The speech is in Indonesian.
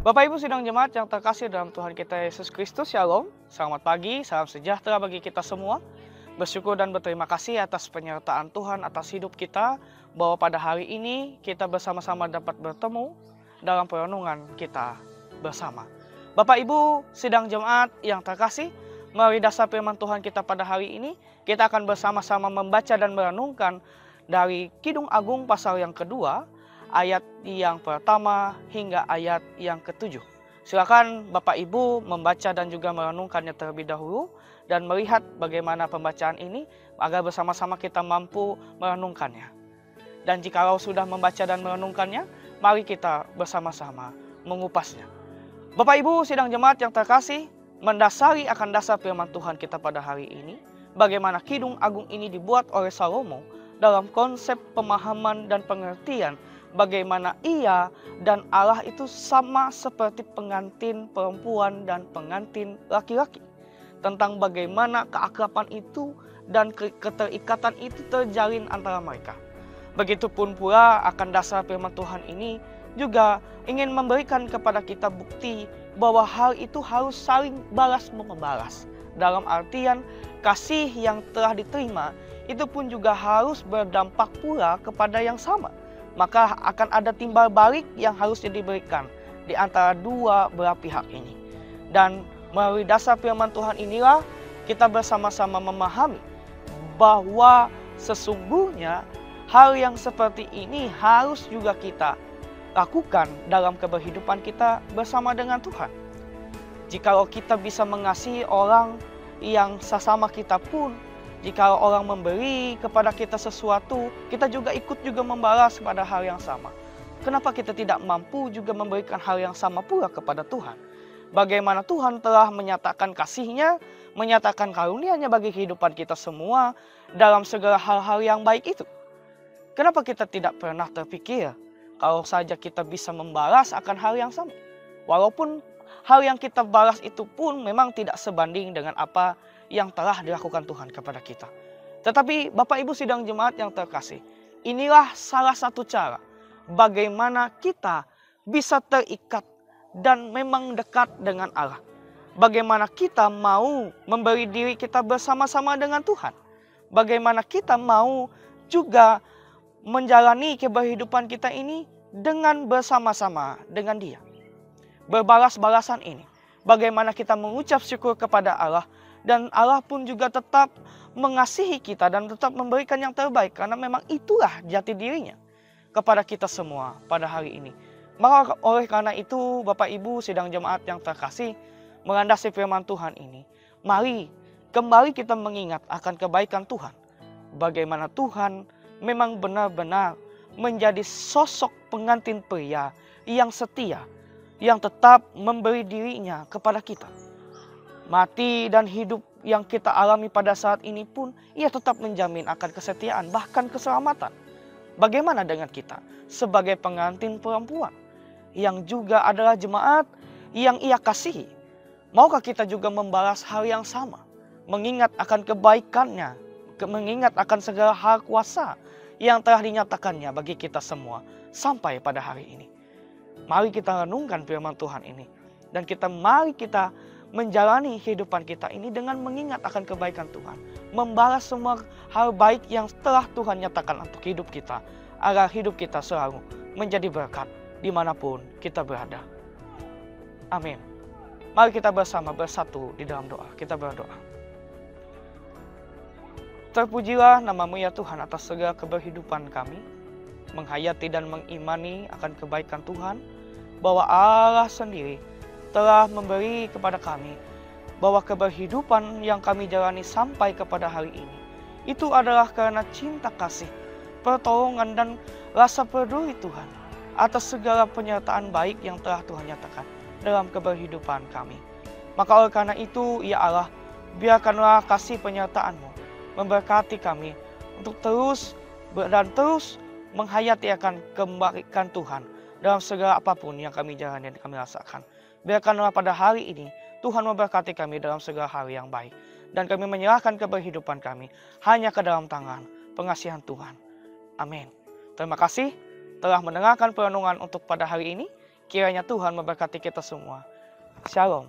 Bapak Ibu sidang jemaat yang terkasih dalam Tuhan kita Yesus Kristus, Shalom. Selamat pagi, salam sejahtera bagi kita semua. Bersyukur dan berterima kasih atas penyertaan Tuhan atas hidup kita, bahwa pada hari ini kita bersama-sama dapat bertemu dalam perenungan kita bersama. Bapak Ibu sidang jemaat yang terkasih, melalui dasar firman Tuhan kita pada hari ini, kita akan bersama-sama membaca dan merenungkan dari Kidung Agung pasal yang kedua, ayat yang pertama hingga ayat yang ketujuh. Silakan Bapak Ibu membaca dan juga merenungkannya terlebih dahulu dan melihat bagaimana pembacaan ini agar bersama-sama kita mampu merenungkannya. Dan jikalau sudah membaca dan merenungkannya, mari kita bersama-sama mengupasnya. Bapak Ibu sidang jemaat yang terkasih, mendasari akan dasar firman Tuhan kita pada hari ini, bagaimana Kidung Agung ini dibuat oleh Salomo dalam konsep pemahaman dan pengertian bagaimana ia dan Allah itu sama seperti pengantin perempuan dan pengantin laki-laki. Tentang bagaimana keakraban itu dan keterikatan itu terjalin antara mereka. Begitupun pula akan dasar firman Tuhan ini juga ingin memberikan kepada kita bukti bahwa hal itu harus saling balas membalas. Dalam artian kasih yang telah diterima itu pun juga harus berdampak pula kepada yang sama. Maka akan ada timbal balik yang harusnya diberikan di antara dua belah pihak ini. Dan melalui dasar firman Tuhan inilah kita bersama-sama memahami bahwa sesungguhnya hal yang seperti ini harus juga kita lakukan dalam kehidupan kita bersama dengan Tuhan. Jikalau kita bisa mengasihi orang yang sesama kita pun, jika orang memberi kepada kita sesuatu, kita juga ikut membalas pada hal yang sama. Kenapa kita tidak mampu juga memberikan hal yang sama pula kepada Tuhan? Bagaimana Tuhan telah menyatakan kasih-Nya, menyatakan karunia-Nya bagi kehidupan kita semua dalam segala hal-hal yang baik itu. Kenapa kita tidak pernah terpikir kalau saja kita bisa membalas akan hal yang sama? Walaupun hal yang kita balas itu pun memang tidak sebanding dengan apa yang telah dilakukan Tuhan kepada kita. Tetapi Bapak Ibu sidang jemaat yang terkasih, inilah salah satu cara bagaimana kita bisa terikat dan memang dekat dengan Allah. Bagaimana kita mau memberi diri kita bersama-sama dengan Tuhan. Bagaimana kita mau juga menjalani kehidupan kita ini dengan bersama-sama dengan Dia. Berbalas-balasan ini. Bagaimana kita mengucap syukur kepada Allah. Dan Allah pun juga tetap mengasihi kita dan tetap memberikan yang terbaik. Karena memang itulah jati dirinya kepada kita semua pada hari ini. Maka oleh karena itu Bapak Ibu sidang jemaat yang terkasih, melandasi firman Tuhan ini, mari kembali kita mengingat akan kebaikan Tuhan. Bagaimana Tuhan memang benar-benar menjadi sosok pengantin pria yang setia, yang tetap memberi dirinya kepada kita. Mati dan hidup yang kita alami pada saat ini pun ia tetap menjamin akan kesetiaan bahkan keselamatan. Bagaimana dengan kita sebagai pengantin perempuan yang juga adalah jemaat yang ia kasihi? Maukah kita juga membalas hal yang sama? Mengingat akan kebaikannya, mengingat akan segala hal kuasa yang telah dinyatakannya bagi kita semua sampai pada hari ini. Mari kita renungkan firman Tuhan ini dan mari kita menjalani kehidupan kita ini dengan mengingat akan kebaikan Tuhan. Membalas semua hal baik yang telah Tuhan nyatakan untuk hidup kita. Agar hidup kita selalu menjadi berkat dimanapun kita berada. Amin. Mari kita bersama bersatu di dalam doa. Kita berdoa. Terpujilah nama-Mu ya Tuhan atas segala kehidupan kami. Menghayati dan mengimani akan kebaikan Tuhan. Bahwa Allah sendiri telah memberi kepada kami bahwa kehidupan yang kami jalani sampai kepada hari ini itu adalah karena cinta kasih, pertolongan dan rasa peduli Tuhan atas segala penyertaan baik yang telah Tuhan nyatakan dalam kehidupan kami. Maka oleh karena itu ya Allah, biarkanlah kasih penyertaan-Mu memberkati kami untuk terus menghayati akan kebaikan Tuhan dalam segala apapun yang kami jalani dan kami rasakan. Biarkanlah pada hari ini Tuhan memberkati kami dalam segala hal yang baik. Dan kami menyerahkan kehidupan kami hanya ke dalam tangan pengasihan Tuhan. Amin. Terima kasih telah mendengarkan perenungan untuk pada hari ini. Kiranya Tuhan memberkati kita semua. Shalom.